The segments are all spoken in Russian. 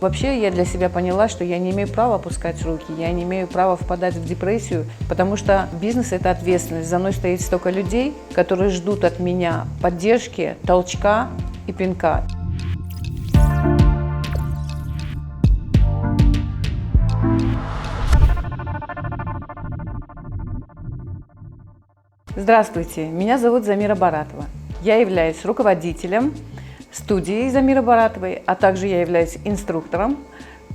Вообще я для себя поняла, что я не имею права опускать руки, я не имею права впадать в депрессию, потому что бизнес – это ответственность. За мной стоит столько людей, которые ждут от меня поддержки, толчка и пинка. Здравствуйте, меня зовут Замира Баратова. Я являюсь руководителем студии Замиры Баратовой, а также я являюсь инструктором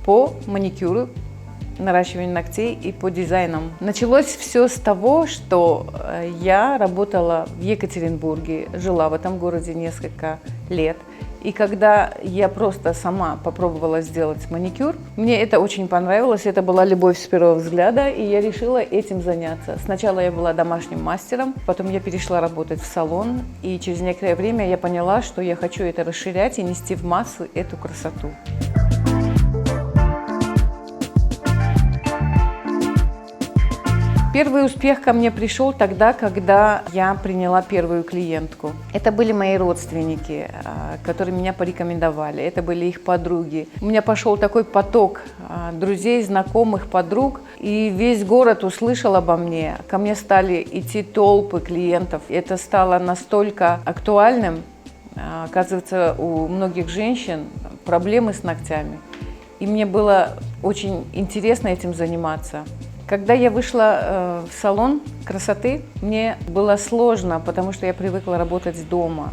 по маникюру, наращиванию ногтей и по дизайнам. Началось все с того, что я работала в Екатеринбурге, жила в этом городе несколько лет. И когда я просто сама попробовала сделать маникюр, мне это очень понравилось, это была любовь с первого взгляда, и я решила этим заняться. Сначала я была домашним мастером, потом я перешла работать в салон, и через некоторое время я поняла, что я хочу это расширять и нести в массы эту красоту. Первый успех ко мне пришел тогда, когда я приняла первую клиентку. Это были мои родственники, которые меня порекомендовали, это были их подруги. У меня пошел такой поток друзей, знакомых, подруг, и весь город услышал обо мне. Ко мне стали идти толпы клиентов. Это стало настолько актуальным. Оказывается, у многих женщин проблемы с ногтями. И мне было очень интересно этим заниматься. Когда я вышла в салон красоты, мне было сложно, потому что я привыкла работать дома.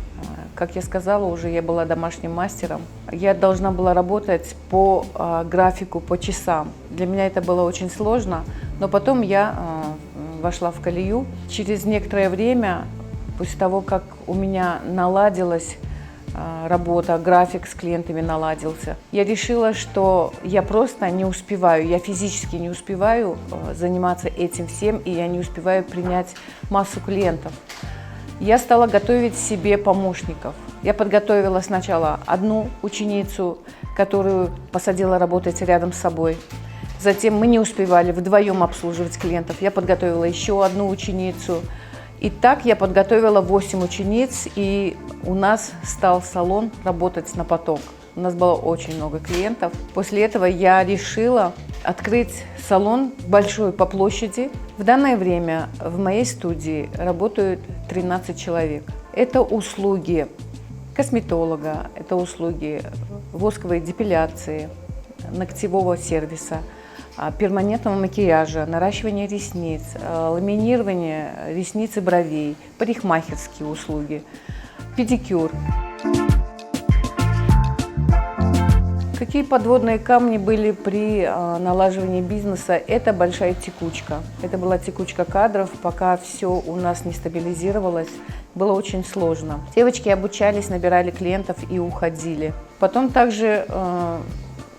Как я сказала уже, я была домашним мастером. Я должна была работать по графику, по часам. Для меня это было очень сложно, но потом я вошла в колею. Через некоторое время, после того, как у меня наладилась работа, график с клиентами наладился, я решила, что я просто не успеваю, я физически не успеваю заниматься этим всем, и я не успеваю принять массу клиентов. Я стала готовить себе помощников. Я подготовила сначала одну ученицу, которую посадила работать рядом с собой. Затем мы не успевали вдвоем обслуживать клиентов. Я подготовила еще одну ученицу. И так я подготовила 8 учениц, и у нас стал салон работать на поток. У нас было очень много клиентов. После этого я решила открыть салон большой по площади. В данное время в моей студии работают 13 человек. Это услуги косметолога, это услуги восковой депиляции, ногтевого сервиса, перманентного макияжа, наращивания ресниц, ламинирования ресниц и бровей, парикмахерские услуги, педикюр. Какие подводные камни были при налаживании бизнеса? Это большая текучка. Это была текучка кадров, пока все у нас не стабилизировалось. Было очень сложно. Девочки обучались, набирали клиентов и уходили. Потом также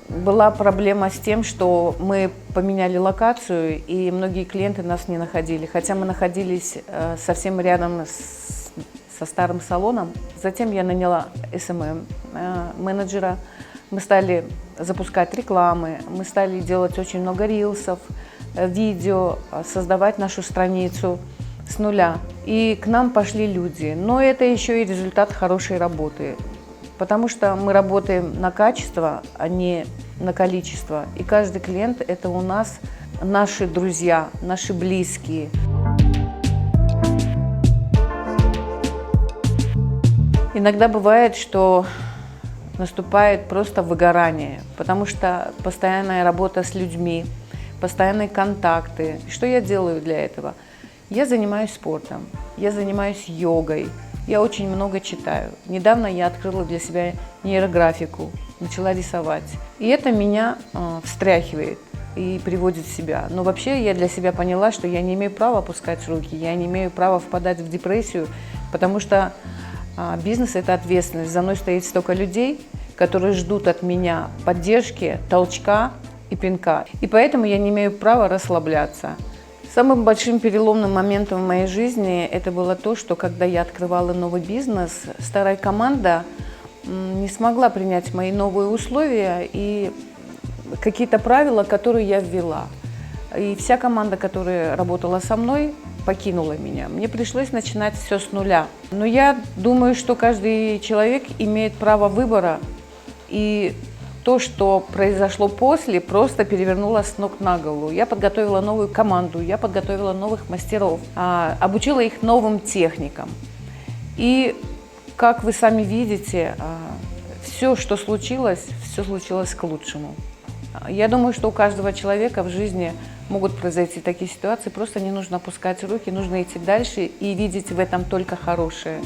была проблема с тем, что мы поменяли локацию, и многие клиенты нас не находили, хотя мы находились совсем рядом со старым салоном. Затем я наняла SMM-менеджера, мы стали запускать рекламы, мы стали делать очень много рилсов, видео, создавать нашу страницу с нуля. И к нам пошли люди, но это еще и результат хорошей работы. Потому что мы работаем на качество, а не на количество. И каждый клиент – это у нас наши друзья, наши близкие. Иногда бывает, что наступает просто выгорание, потому что постоянная работа с людьми, постоянные контакты. Что я делаю для этого? Я занимаюсь спортом, я занимаюсь йогой. Я очень много читаю. Недавно я открыла для себя нейрографику, начала рисовать. И это меня встряхивает и приводит в себя. Но вообще я для себя поняла, что я не имею права опускать руки, я не имею права впадать в депрессию, потому что бизнес – это ответственность. За мной стоит столько людей, которые ждут от меня поддержки, толчка и пинка. И поэтому я не имею права расслабляться. Самым большим переломным моментом в моей жизни это было то, что когда я открывала новый бизнес, старая команда не смогла принять мои новые условия и какие-то правила, которые я ввела. И вся команда, которая работала со мной, покинула меня. Мне пришлось начинать все с нуля. Но я думаю, что каждый человек имеет право выбора, и То, что произошло после, просто перевернуло с ног на голову. Я подготовила новую команду, я подготовила новых мастеров, обучила их новым техникам. И, как вы сами видите, все случилось к лучшему. Я думаю, что у каждого человека в жизни могут произойти такие ситуации, просто не нужно опускать руки, нужно идти дальше и видеть в этом только хорошее.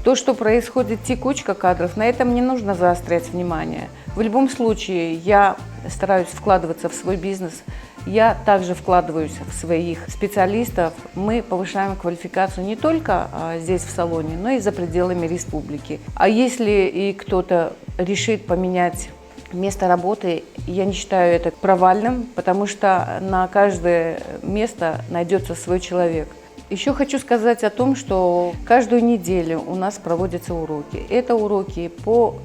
То, что происходит текучка кадров, на этом не нужно заострять внимание. В любом случае, я стараюсь вкладываться в свой бизнес, я также вкладываюсь в своих специалистов. Мы повышаем квалификацию не только здесь в салоне, но и за пределами республики. А если и кто-то решит поменять место работы, я не считаю это провальным, потому что на каждое место найдется свой человек. Еще хочу сказать о том, что каждую неделю у нас проводятся уроки. Это уроки по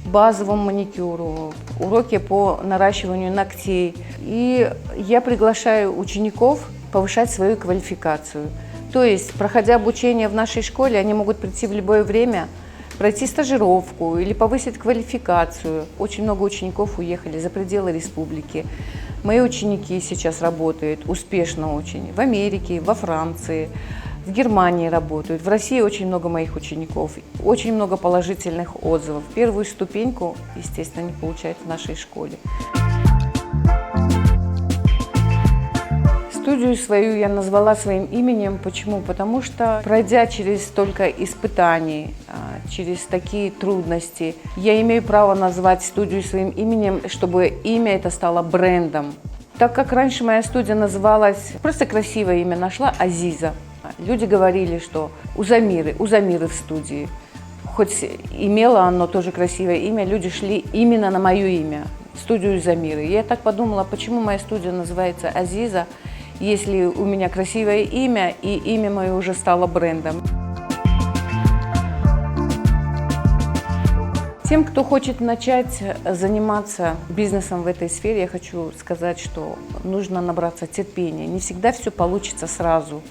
базовому маникюру, уроки по наращиванию ногтей. И я приглашаю учеников повышать свою квалификацию. То есть, проходя обучение в нашей школе, они могут прийти в любое время, пройти стажировку или повысить квалификацию. Очень много учеников уехали за пределы республики. Мои ученики сейчас работают успешно очень в Америке, во Франции, в Германии работают. В России очень много моих учеников, очень много положительных отзывов. Первую ступеньку, естественно, они получают в нашей школе. Студию свою я назвала своим именем. Почему? Потому что, пройдя через столько испытаний, через такие трудности, я имею право назвать студию своим именем, чтобы имя это стало брендом. Так как раньше моя студия называлась, просто красивое имя нашла, Азиза. Люди говорили, что у Замиры в студии. Хоть имело оно тоже красивое имя, люди шли именно на мое имя, студию Замиры. Я так подумала, почему моя студия называется Азиза, если у меня красивое имя, и имя мое уже стало брендом. Тем, кто хочет начать заниматься бизнесом в этой сфере, я хочу сказать, что нужно набраться терпения. Не всегда все получится сразу.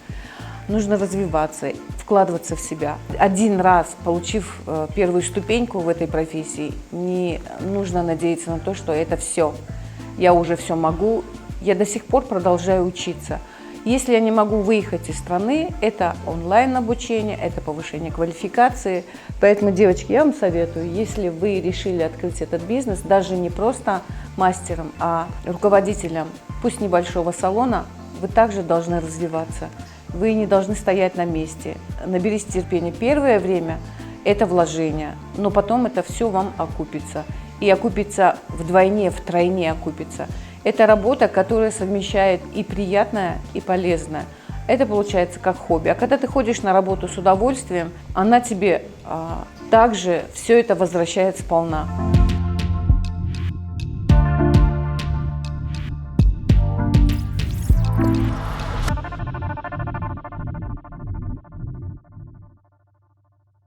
Нужно развиваться, вкладываться в себя. Один раз, получив первую ступеньку в этой профессии, не нужно надеяться на то, что это все. Я уже все могу. Я до сих пор продолжаю учиться. Если я не могу выехать из страны, это онлайн-обучение, это повышение квалификации. Поэтому, девочки, я вам советую, если вы решили открыть этот бизнес, даже не просто мастером, а руководителем, пусть небольшого салона, вы также должны развиваться. Вы не должны стоять на месте. Наберитесь терпения. Первое время – это вложение, но потом это все вам окупится. И окупится вдвойне, втройне окупится. Это работа, которая совмещает и приятное, и полезное. Это получается как хобби. А когда ты ходишь на работу с удовольствием, она тебе также все это возвращает сполна.